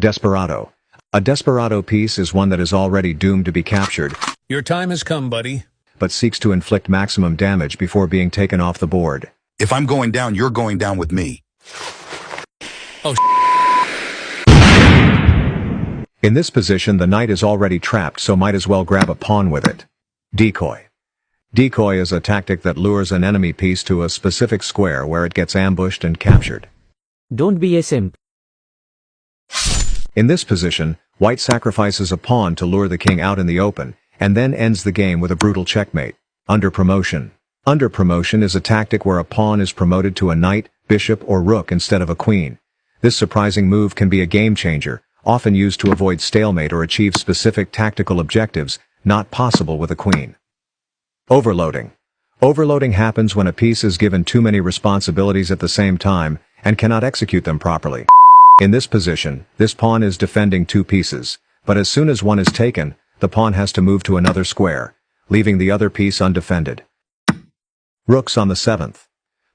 Desperado. A desperado piece is one that is already doomed to be captured, Your time has come, buddy. but seeks to inflict maximum damage before being taken off the board. If I'm going down, you're going down with me. Oh, In this position, the knight is already trapped, so might as well grab a pawn with it. Decoy. Decoy is a tactic that lures an enemy piece to a specific square where it gets ambushed and captured. Don't be a simp. In this position, white sacrifices a pawn to lure the king out in the open, and then ends the game with a brutal checkmate. Under promotion. Under promotion is a tactic where a pawn is promoted to a knight, bishop, or rook instead of a queen. This surprising move can be a game changer, often used to avoid stalemate or achieve specific tactical objectives, not possible with a queen. Overloading. Overloading happens when a piece is given too many responsibilities at the same time, and cannot execute them properly. In this position, this pawn is defending two pieces, but as soon as one is taken, the pawn has to move to another square, leaving the other piece undefended. Rooks on the 7th.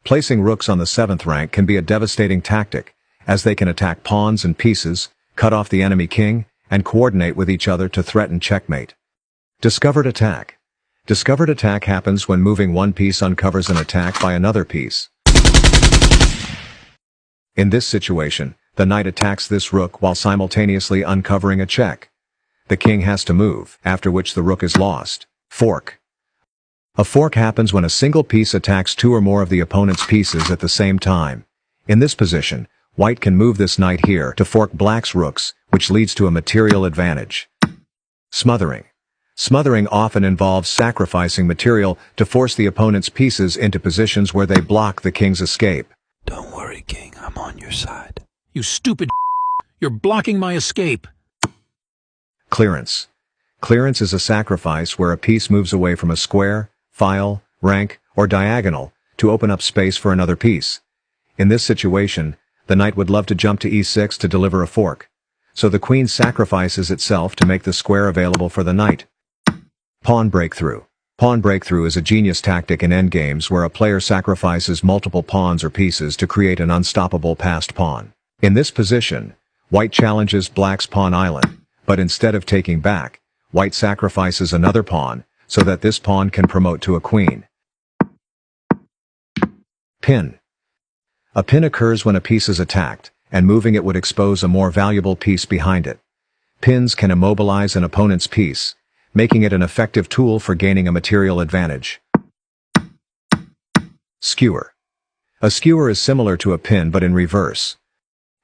Placing rooks on the 7th rank can be a devastating tactic, as they can attack pawns and pieces, cut off the enemy king, and coordinate with each other to threaten checkmate. Discovered attack. Discovered attack happens when moving one piece uncovers an attack by another piece. In this situation, the knight attacks this rook while simultaneously uncovering a check. The king has to move, after which the rook is lost. Fork. A fork happens when a single piece attacks two or more of the opponent's pieces at the same time. In this position, white can move this knight here to fork black's rooks, which leads to a material advantage. Smothering. Smothering often involves sacrificing material to force the opponent's pieces into positions where they block the king's escape. Don't worry, King. I'm on your side. you stupid. You're blocking my escape. Clearance. Clearance is a sacrifice where a piece moves away from a square, file, rank, or diagonal to open up space for another piece. In this situation, the knight would love to jump to e6 to deliver a fork. So the queen sacrifices itself to make the square available for the knight. Pawn breakthrough. Pawn breakthrough is a genius tactic in endgames where a player sacrifices multiple pawns or pieces to create an unstoppable passed pawn. In this position, white challenges black's pawn island, but instead of taking back, white sacrifices another pawn, so that this pawn can promote to a queen. Pin. A pin occurs when a piece is attacked, and moving it would expose a more valuable piece behind it. Pins can immobilize an opponent's piece, making it an effective tool for gaining a material advantage. Skewer. A skewer is similar to a pin but in reverse.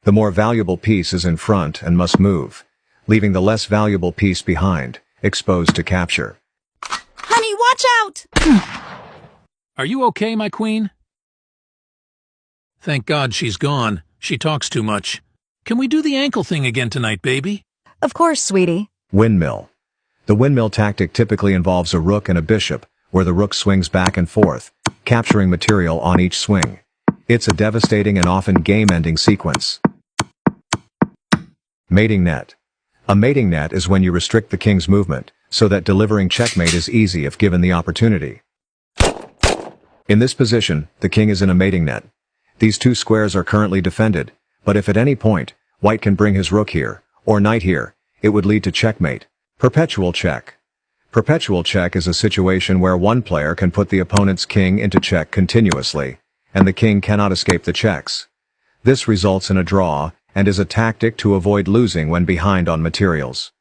The more valuable piece is in front and must move, leaving the less valuable piece behind, exposed to capture. Honey, watch out! Are you okay, my queen? Thank God she's gone. She talks too much. Can we do the ankle thing again tonight, baby? Of course, sweetie. Windmill. The windmill tactic typically involves a rook and a bishop, where the rook swings back and forth, capturing material on each swing. It's a devastating and often game-ending sequence. Mating net. A mating net is when you restrict the king's movement, so that delivering checkmate is easy if given the opportunity. In this position, the king is in a mating net. These two squares are currently defended, but if at any point, white can bring his rook here, or knight here, it would lead to checkmate. Perpetual check. Perpetual check is a situation where one player can put the opponent's king into check continuously, and the king cannot escape the checks. This results in a draw, and is a tactic to avoid losing when behind on materials.